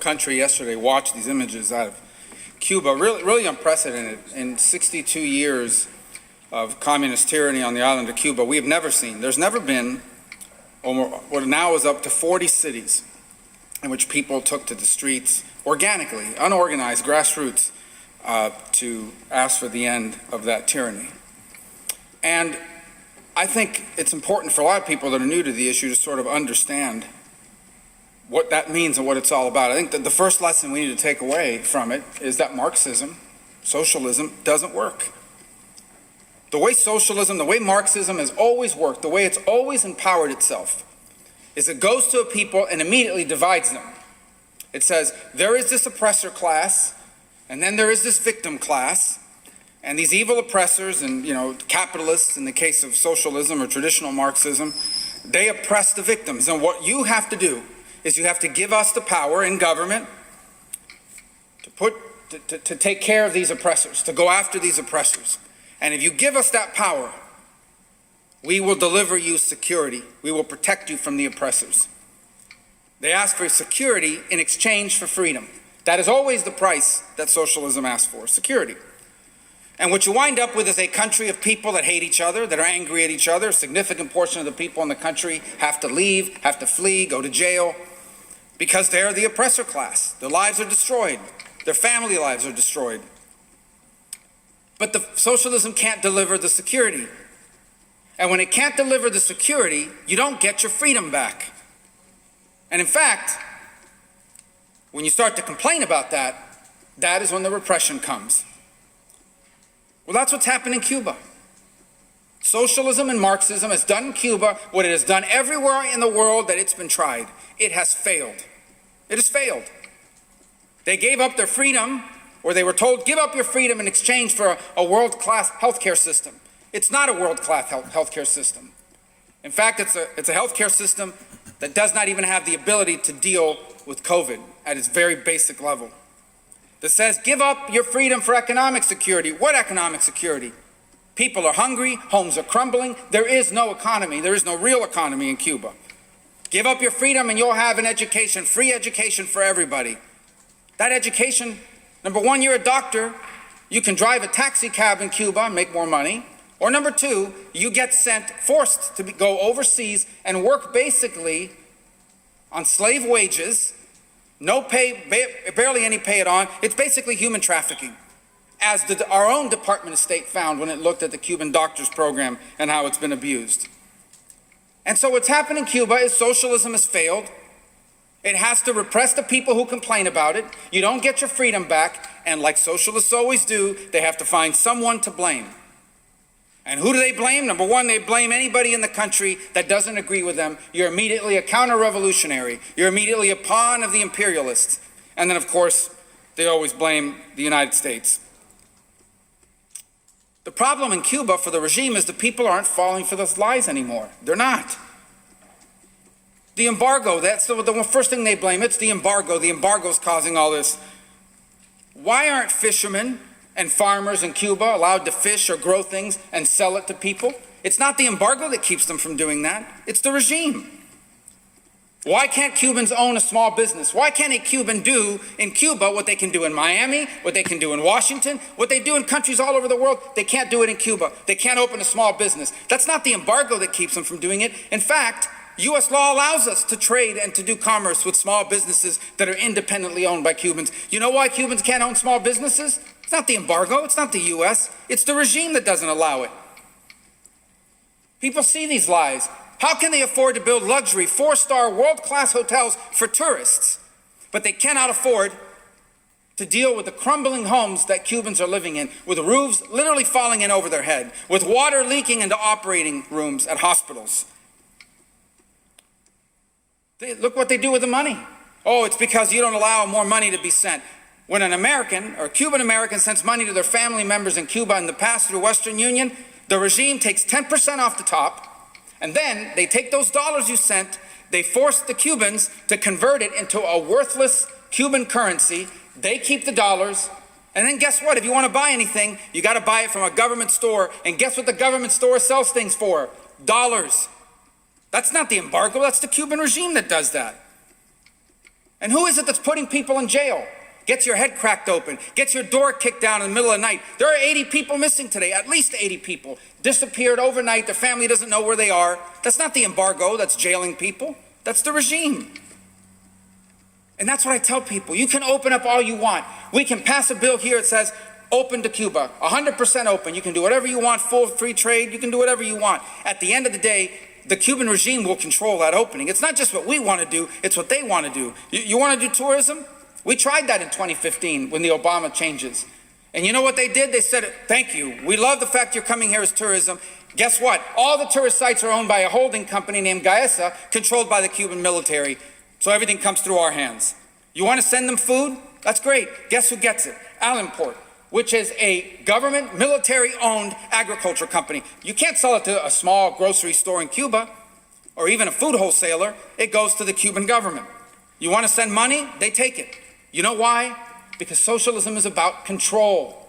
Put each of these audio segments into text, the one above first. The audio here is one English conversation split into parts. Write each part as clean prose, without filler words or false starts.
country yesterday watched these images out of Cuba, really unprecedented. In 62 years of communist tyranny on the island of Cuba, we have never seen, there's never been what now is up to 40 cities in which people took to the streets organically, unorganized, grassroots, to ask for the end of that tyranny. And I think it's important for a lot of people that are new to the issue to sort of understand what that means and what it's all about. I think that the first lesson we need to take away from it is that Marxism, socialism, doesn't work. The way socialism, the way Marxism has always worked, the way it's always empowered itself, is it goes to a people and immediately divides them. It says, there is this oppressor class, and then there is this victim class, and these evil oppressors and, capitalists, in the case of socialism or traditional Marxism, they oppress the victims. And what you have to do is you have to give us the power in government to take care of these oppressors, to go after these oppressors. And if you give us that power, we will deliver you security. We will protect you from the oppressors. They ask for security in exchange for freedom. That is always the price that socialism asks for, security. And what you wind up with is a country of people that hate each other, that are angry at each other. A significant portion of the people in the country have to leave, have to flee, go to jail, because they're the oppressor class. Their lives are destroyed. Their family lives are destroyed. But the socialism can't deliver the security. And when it can't deliver the security, you don't get your freedom back. And in fact, when you start to complain about that, that is when the repression comes. Well, that's what's happened in Cuba. Socialism and Marxism has done in Cuba what it has done everywhere in the world that it's been tried. It has failed. It has failed. They gave up their freedom, or they were told, give up your freedom in exchange for a world-class healthcare system. It's not a world-class healthcare system. In fact, it's a healthcare system that does not even have the ability to deal with COVID at its very basic level. That says, give up your freedom for economic security. What economic security? People are hungry, homes are crumbling. There is no economy. There is no real economy in Cuba. Give up your freedom and you'll have an education, free education for everybody. That education, number one, you're a doctor. You can drive a taxi cab in Cuba and make more money. Or number two, you get forced to go overseas and work basically on slave wages, no pay, barely any pay at all. It's basically human trafficking, as our own Department of State found when it looked at the Cuban doctors program and how it's been abused. And so what's happened in Cuba is socialism has failed. It has to repress the people who complain about it. You don't get your freedom back, and like socialists always do, they have to find someone to blame. And who do they blame? Number one, they blame anybody in the country that doesn't agree with them. You're immediately a counter-revolutionary. You're immediately a pawn of the imperialists. And then, of course, they always blame the United States. The problem in Cuba for the regime is the people aren't falling for those lies anymore. They're not. The embargo, that's the first thing they blame. It's the embargo. The embargo's causing all this. Why aren't fishermen and farmers in Cuba allowed to fish or grow things and sell it to people? It's not the embargo that keeps them from doing that. It's the regime. Why can't Cubans own a small business? Why can't a Cuban do in Cuba what they can do in Miami, what they can do in Washington, what they do in countries all over the world? They can't do it in Cuba. They can't open a small business. That's not the embargo that keeps them from doing it. In fact, U.S. law allows us to trade and to do commerce with small businesses that are independently owned by Cubans. You know why Cubans can't own small businesses? It's not the embargo, it's not the U.S., it's the regime that doesn't allow it. People see these lies. How can they afford to build luxury, 4-star, world-class hotels for tourists, but they cannot afford to deal with the crumbling homes that Cubans are living in, with roofs literally falling in over their head, with water leaking into operating rooms at hospitals? Look what they do with the money. Oh, it's because you don't allow more money to be sent. When an American or Cuban American sends money to their family members in Cuba in the past through Western Union, the regime takes 10% off the top, and then they take those dollars you sent, they force the Cubans to convert it into a worthless Cuban currency. They keep the dollars, and then guess what? If you want to buy anything, you got to buy it from a government store, and guess what the government store sells things for? Dollars. That's not the embargo, that's the Cuban regime that does that. And who is it that's putting people in jail? Gets your head cracked open, gets your door kicked down in the middle of the night. There are 80 people missing today, at least 80 people. Disappeared overnight, their family doesn't know where they are. That's not the embargo that's jailing people. That's the regime. And that's what I tell people. You can open up all you want. We can pass a bill here that says, open to Cuba, 100% open. You can do whatever you want, full free trade, you can do whatever you want. At the end of the day, the Cuban regime will control that opening. It's not just what we want to do, it's what they want to do. You want to do tourism? We tried that in 2015 when the Obama changes. And you know what they did? They said, thank you. We love the fact you're coming here as tourism. Guess what? All the tourist sites are owned by a holding company named Gaesa, controlled by the Cuban military. So everything comes through our hands. You want to send them food? That's great. Guess who gets it? Alimport, which is a government, military-owned agriculture company. You can't sell it to a small grocery store in Cuba or even a food wholesaler. It goes to the Cuban government. You want to send money? They take it. You know why? Because socialism is about control.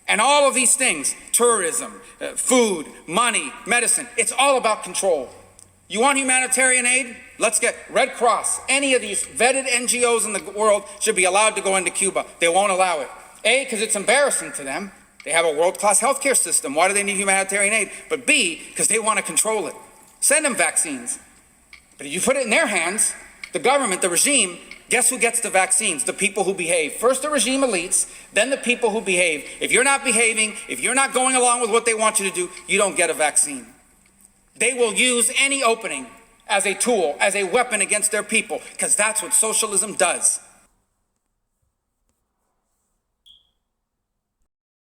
And all of these things, tourism, food, money, medicine, it's all about control. You want humanitarian aid? Let's get Red Cross. Any of these vetted NGOs in the world should be allowed to go into Cuba. They won't allow it. A, because it's embarrassing to them. They have a world-class healthcare system. Why do they need humanitarian aid? But B, because they want to control it. Send them vaccines. But if you put it in their hands, the government, the regime, guess who gets the vaccines? The people who behave. First the regime elites, then the people who behave. If you're not behaving, if you're not going along with what they want you to do, you don't get a vaccine. They will use any opening as a tool, as a weapon against their people, because that's what socialism does.